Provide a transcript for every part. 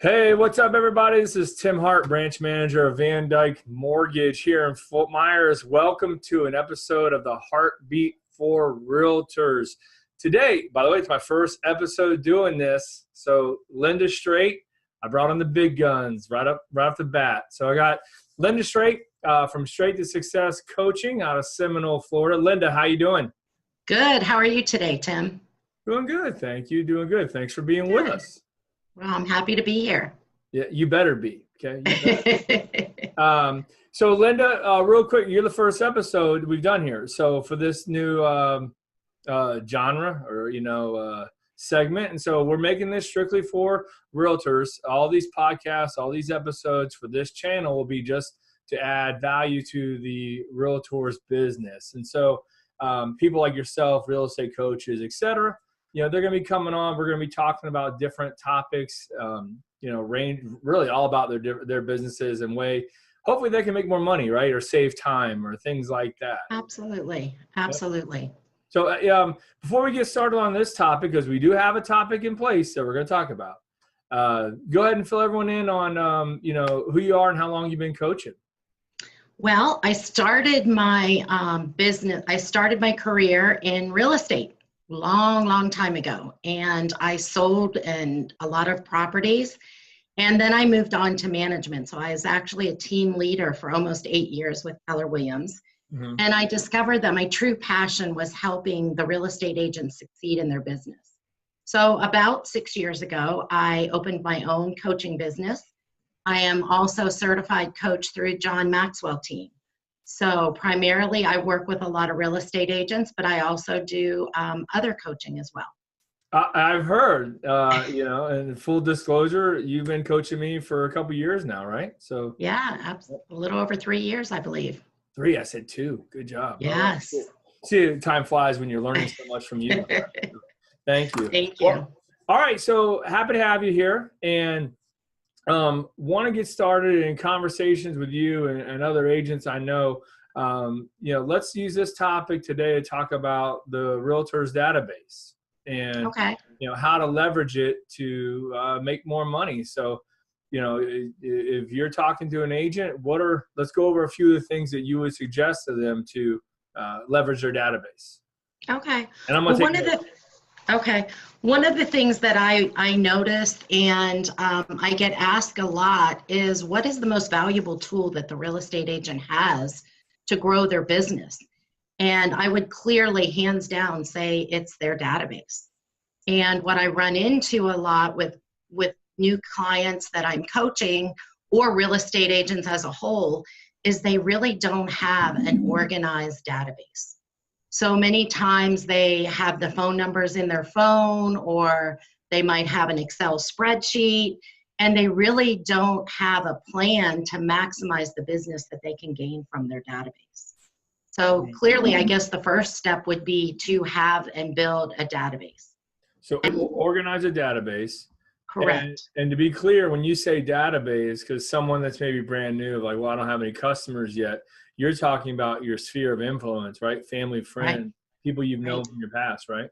Hey, what's up, everybody? This is Tim Hart, branch manager of VanDyk Mortgage here in Fort Myers. Welcome to an episode of the HartBeat for Realtors. Today, by the way, it's my first episode doing this. So Linda Straight, I brought on the big guns right off the bat. So I got Linda Straight from Straight to Success Coaching out of Seminole, Florida. Linda, how you doing? Good. How are you today, Tim? Doing good, thank you. Doing good. Thanks for being with us. Well, I'm happy to be here. Yeah, you better be. Okay. So Linda, real quick, you're the first episode we've done here. So for this new genre or segment, and so we're making this strictly for realtors. All these podcasts, all these episodes for this channel will be just to add value to the realtor's business. And so people like yourself, real estate coaches, etc. They're going to be coming on. We're going to be talking about different topics, range really all about their businesses and hopefully they can make more money, right? Or save time or things like that. Absolutely. So before we get started on this topic, because we do have a topic in place that we're going to talk about, go ahead and fill everyone in on, who you are and how long you've been coaching. Well, I started my business. I started my career in real estate long time ago, and I sold a lot of properties, and then I moved on to management. So I was actually a team leader for almost 8 years with Keller Williams. Mm-hmm. And I discovered that my true passion was helping the real estate agents succeed in their business. So about 6 years ago, I opened my own coaching business. I am also a certified coach through John Maxwell team. So primarily I work with a lot of real estate agents, but I also do other coaching as well. I've heard, and full disclosure, you've been coaching me for a couple years now, right? So yeah, absolutely. A little over 3 years, I believe. 3, I said 2. Good job. Yes. Cool. See, time flies when you're learning so much from you. Thank you. Thank you. Well, all right, so happy to have you here, and want to get started in conversations with you and other agents I know. Let's use this topic today to talk about the Realtors database and how to leverage it to make more money. So, if you're talking to an agent, let's go over a few of the things that you would suggest to them to leverage their database. Okay. And I'm going to One of the things that I noticed and I get asked a lot is, what is the most valuable tool that the real estate agent has to grow their business? And I would clearly, hands down, say it's their database. And what I run into a lot with new clients that I'm coaching, or real estate agents as a whole, is they really don't have an organized database. So many times they have the phone numbers in their phone, or they might have an Excel spreadsheet, and they really don't have a plan to maximize the business that they can gain from their database. So clearly, I guess the first step would be to have and build a database. So organize a database. Correct. And to be clear, when you say database, because someone that's maybe brand new, like, well, I don't have any customers yet, you're talking about your sphere of influence, right? Family, friends, people you've known from your past, right?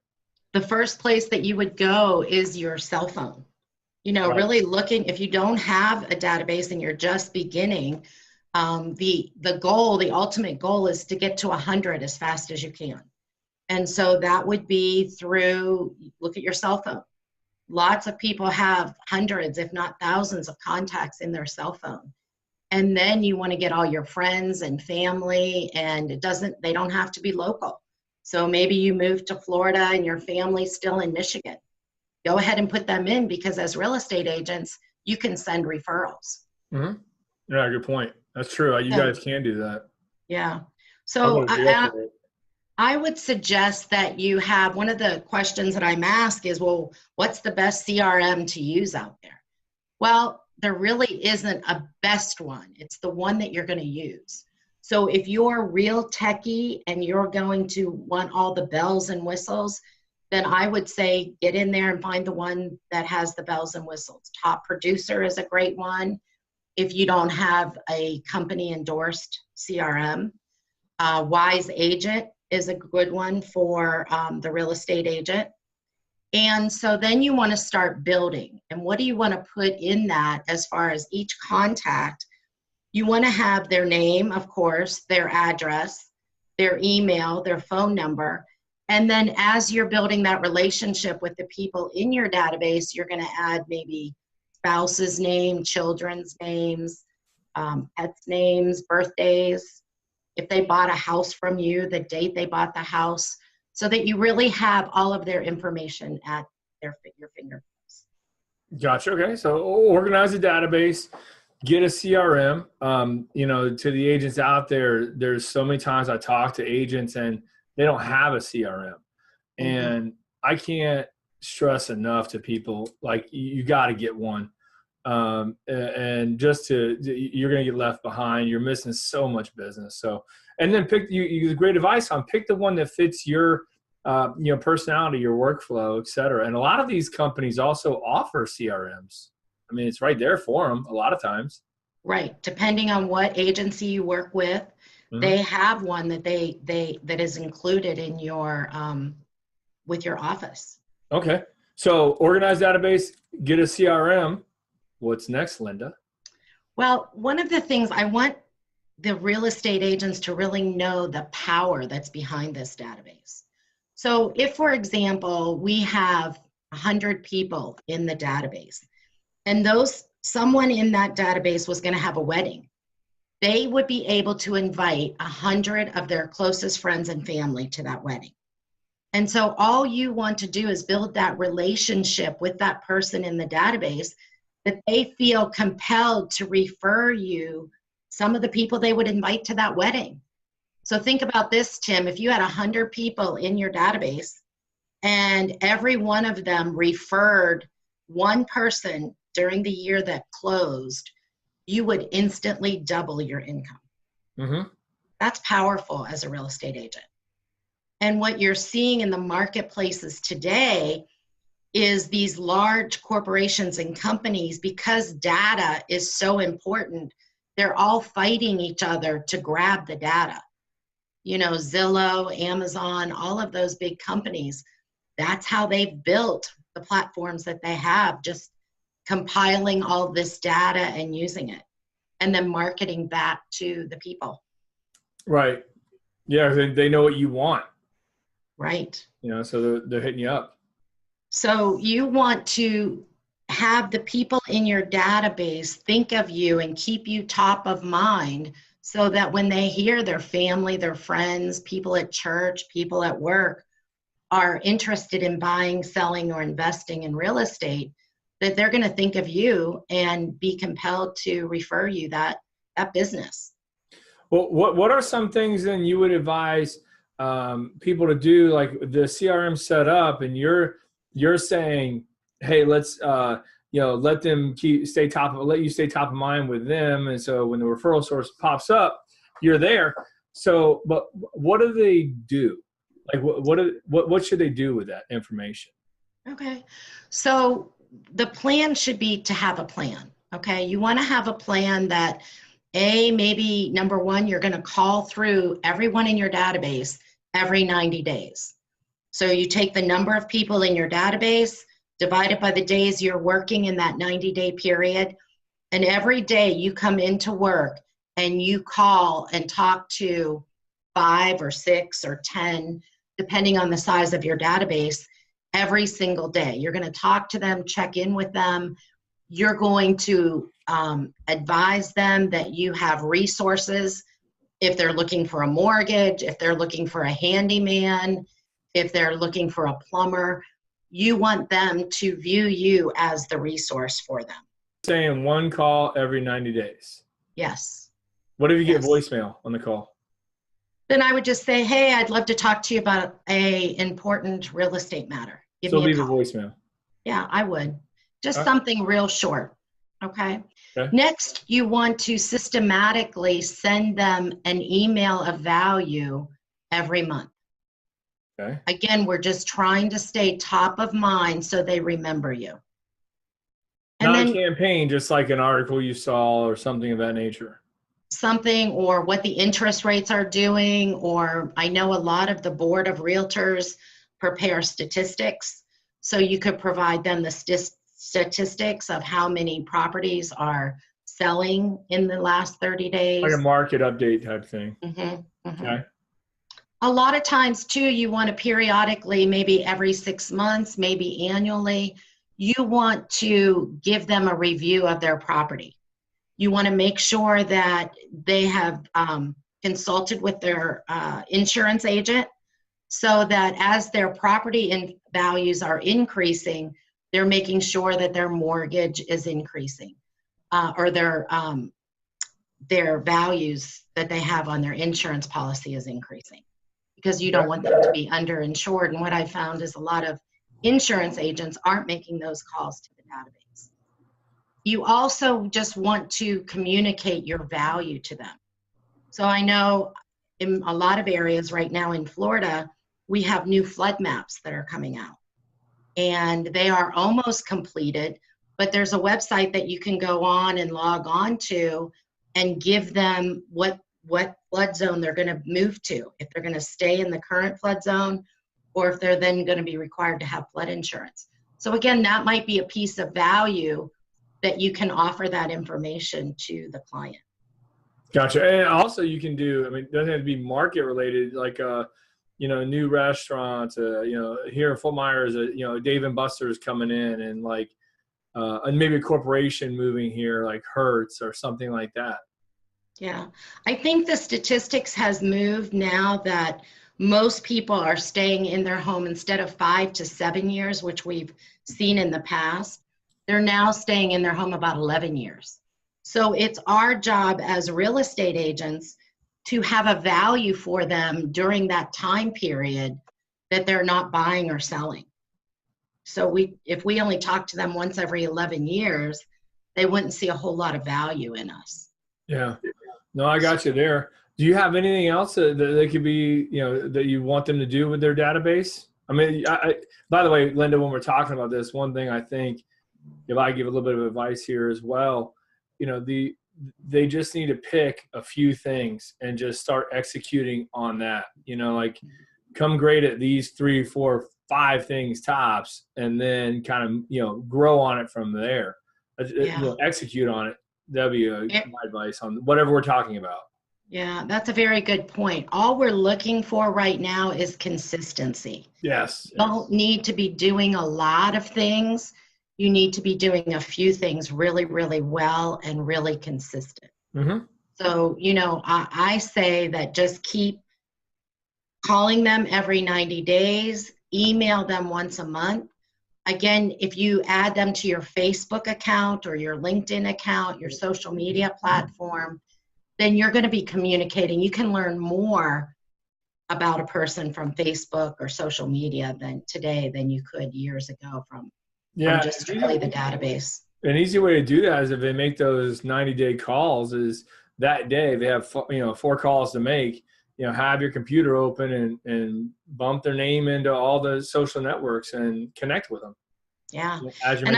The first place that you would go is your cell phone. Really looking, if you don't have a database and you're just beginning, the ultimate goal is to get to 100 as fast as you can. And so that would be look at your cell phone. Lots of people have hundreds, if not thousands, of contacts in their cell phone. And then you want to get all your friends and family, and they don't have to be local. So maybe you moved to Florida and your family's still in Michigan. Go ahead and put them in, because as real estate agents, you can send referrals. Mm-hmm. Yeah, good point. That's true. You guys can do that. Yeah. So I would suggest that you have, one of the questions that I'm asked is, well, what's the best CRM to use out there? Well, there really isn't a best one. It's the one that you're going to use. So if you're real techie and you're going to want all the bells and whistles, then I would say get in there and find the one that has the bells and whistles. Top Producer is a great one. If you don't have a company endorsed CRM, Wise Agent is a good one for the real estate agent. And so then you want to start building. And what do you want to put in that as far as each contact? You want to have their name, of course, their address, their email, their phone number. And then as you're building that relationship with the people in your database, you're going to add maybe spouse's name, children's names, pets' names, birthdays. If they bought a house from you, the date they bought the house, so that you really have all of their information at your fingertips. Gotcha. Okay. So organize a database, get a CRM. To the agents out there, there's so many times I talk to agents and they don't have a CRM. And I can't stress enough to people, like, you got to get one. And you're going to get left behind. You're missing so much business. So, and then you great advice on pick the one that fits your, personality, your workflow, et cetera. And a lot of these companies also offer CRMs. I mean, it's right there for them a lot of times. Right. Depending on what agency you work with, they have one that that is included in your, with your office. Okay. So organized database, get a CRM. What's next, Linda? Well, one of the things I want the real estate agents to really know the power that's behind this database. So if, for example, we have 100 people in the database, and someone in that database was going to have a wedding, they would be able to invite 100 of their closest friends and family to that wedding. And so all you want to do is build that relationship with that person in the database, that they feel compelled to refer you some of the people they would invite to that wedding. So think about this, Tim. If you had 100 people in your database and every one of them referred one person during the year that closed, you would instantly double your income. That's powerful as a real estate agent. And what you're seeing in the marketplaces today is these large corporations and companies, because data is so important, they're all fighting each other to grab the data. Zillow, Amazon, all of those big companies, that's how they've built the platforms that they have, just compiling all this data and using it, and then marketing back to the people. Right. Yeah, they know what you want. Right. So they're hitting you up. So you want to have the people in your database think of you and keep you top of mind, so that when they hear their family, their friends, people at church, people at work are interested in buying, selling, or investing in real estate, that they're going to think of you and be compelled to refer you that business. Well, what are some things then you would advise people to do, like the CRM set up, and you're saying, hey, let's let them let you stay top of mind with them, and so when the referral source pops up, you're there. So, but what do they do? Like, what should they do with that information? Okay, so the plan should be to have a plan. Okay, you want to have a plan that maybe number one, you're going to call through everyone in your database every 90 days. So you take the number of people in your database, divide it by the days you're working in that 90-day period, and every day you come into work and you call and talk to 5 or 6 or 10, depending on the size of your database, every single day. You're going to talk to them, check in with them. You're going to advise them that you have resources if they're looking for a mortgage, if they're looking for a handyman, if they're looking for a plumber. You want them to view you as the resource for them. Saying one call every 90 days. Yes. What if you get voicemail on the call? Then I would just say, hey, I'd love to talk to you about an important real estate matter. Give me leave a a voicemail. Yeah, I would. Just something real short. Okay. Next, you want to systematically send them an email of value every month. Okay. Again, we're just trying to stay top of mind so they remember you. And Not a campaign, just like an article you saw or something of that nature. Something, or what the interest rates are doing, or I know a lot of the board of realtors prepare statistics. So you could provide them the statistics of how many properties are selling in the last 30 days. Like a market update type thing. Okay. A lot of times too, you want to periodically, maybe every 6 months, maybe annually, you want to give them a review of their property. You want to make sure that they have consulted with their insurance agent, so that as their property values are increasing, they're making sure that their mortgage is increasing, or their values that they have on their insurance policy is increasing, because you don't want them to be underinsured. And what I found is a lot of insurance agents aren't making those calls to the database. You also just want to communicate your value to them. So I know in a lot of areas right now in Florida, we have new flood maps that are coming out, and they are almost completed, but there's a website that you can go on and log on to and give them what flood zone they're going to move to, if they're going to stay in the current flood zone, or if they're then going to be required to have flood insurance. So again, that might be a piece of value that you can offer that information to the client. Gotcha. And also you can do, I mean, it doesn't have to be market related, like new restaurants, here in Fort Myers, Dave & Buster's coming in, and like, and maybe a corporation moving here, like Hertz or something like that. Yeah, I think the statistics has moved now that most people are staying in their home instead of 5 to 7 years, which we've seen in the past. They're now staying in their home about 11 years. So it's our job as real estate agents to have a value for them during that time period that they're not buying or selling. So if we only talk to them once every 11 years, they wouldn't see a whole lot of value in us. Yeah. No, I got you there. Do you have anything else that they could be, that you want them to do with their database? I mean, by the way, Linda, when we're talking about this, one thing I think, if I give a little bit of advice here as well, they just need to pick a few things and just start executing on that. Like, come great at these 3, 4, 5 things tops, and then kind of, grow on it from there. Execute on it. That'd be my advice on whatever we're talking about. Yeah, that's a very good point. All we're looking for right now is consistency. Yes. You don't need to be doing a lot of things. You need to be doing a few things really, really well and really consistent. Mm-hmm. So, I say that just keep calling them every 90 days, email them once a month. Again, if you add them to your Facebook account or your LinkedIn account, your social media platform, then you're going to be communicating. You can learn more about a person from Facebook or social media than you could years ago from just strictly the database. An easy way to do that is if they make those 90-day calls, is that day they have 4 calls to make. Have your computer open and bump their name into all the social networks and connect with them. Yeah, and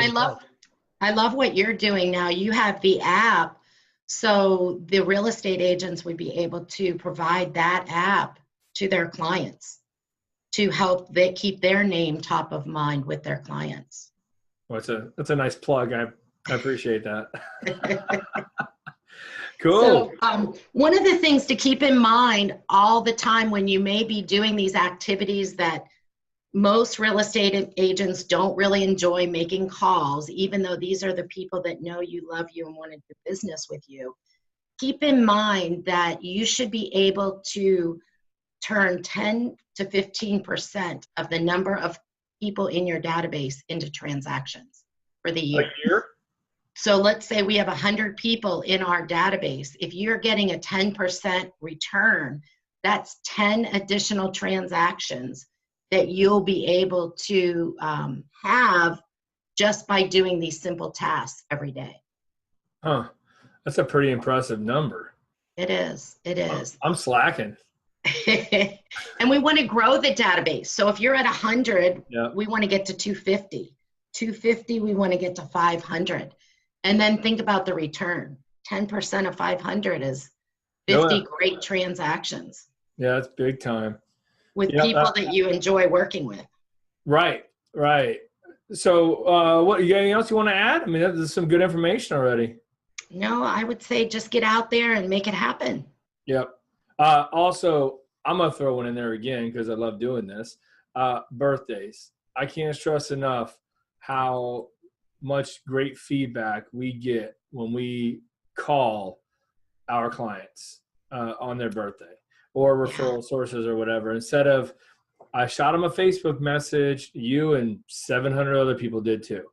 I love what you're doing now. You have the app, so the real estate agents would be able to provide that app to their clients to help they keep their name top of mind with their clients. Well, that's a nice plug. I appreciate that. Cool. So one of the things to keep in mind all the time when you may be doing these activities that most real estate agents don't really enjoy making calls, even though these are the people that know you, love you, and want to do business with you, keep in mind that you should be able to turn 10 to 15% of the number of people in your database into transactions for the year. A year? So let's say we have 100 people in our database. If you're getting a 10% return, that's 10 additional transactions that you'll be able to have just by doing these simple tasks every day. Huh. That's a pretty impressive number. It is. It is. I'm slacking. And we want to grow the database. So if you're at 100, we want to get to 250. 250, we want to get to 500. And then think about the return. 10% of 500 is 50 great transactions. Yeah, that's big time. With people that you enjoy working with. Right. So what, you got anything else you want to add? I mean, that's some good information already. No, I would say just get out there and make it happen. Yep. Also, I'm going to throw one in there again because I love doing this. Birthdays. I can't stress enough how much great feedback we get when we call our clients on their birthday or referral sources or whatever. Instead of, I shot them a Facebook message, you and 700 other people did too.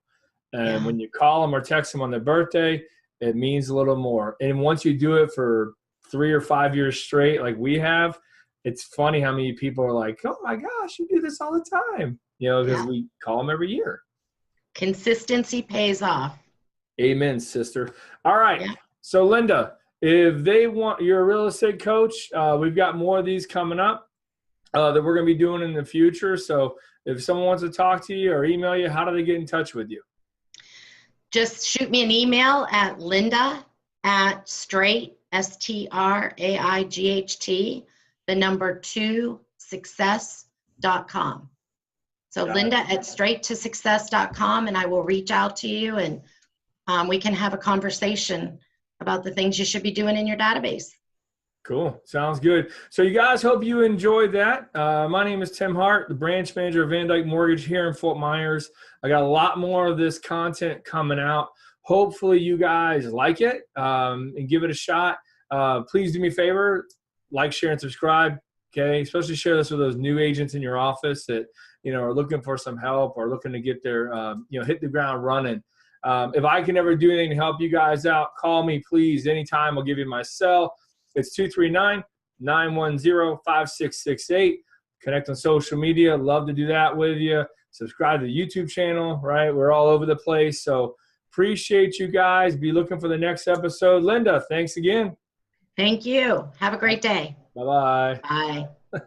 And when you call them or text them on their birthday, it means a little more. And once you do it for 3 or 5 years straight, like we have, it's funny how many people are like, oh my gosh, you do this all the time. You know, because we call them every year. Consistency pays off. Amen, sister. All right. Yeah. So Linda, if they want, you're a real estate coach, we've got more of these coming up that we're going to be doing in the future. So if someone wants to talk to you or email you, how do they get in touch with you? Just shoot me an email at linda@straight, STRAIGHT, the number 2 success.com. So linda@straight2success.com, and I will reach out to you and we can have a conversation about the things you should be doing in your database. Cool. Sounds good. So you guys, hope you enjoyed that. My name is Tim Hart, the branch manager of VanDyk Mortgage here in Fort Myers. I got a lot more of this content coming out. Hopefully you guys like it and give it a shot. Please do me a favor, like, share, and subscribe. Okay. Especially share this with those new agents in your office that, you know, are looking for some help or looking to get their, you know, hit the ground running. If I can ever do anything to help you guys out, call me, please. Anytime. I'll give you my cell. It's 239-910-5668. Connect on social media. Love to do that with you. Subscribe to the YouTube channel, right? We're all over the place. So appreciate you guys. Be looking for the next episode. Linda, thanks again. Thank you. Have a great day. Bye-bye. Bye.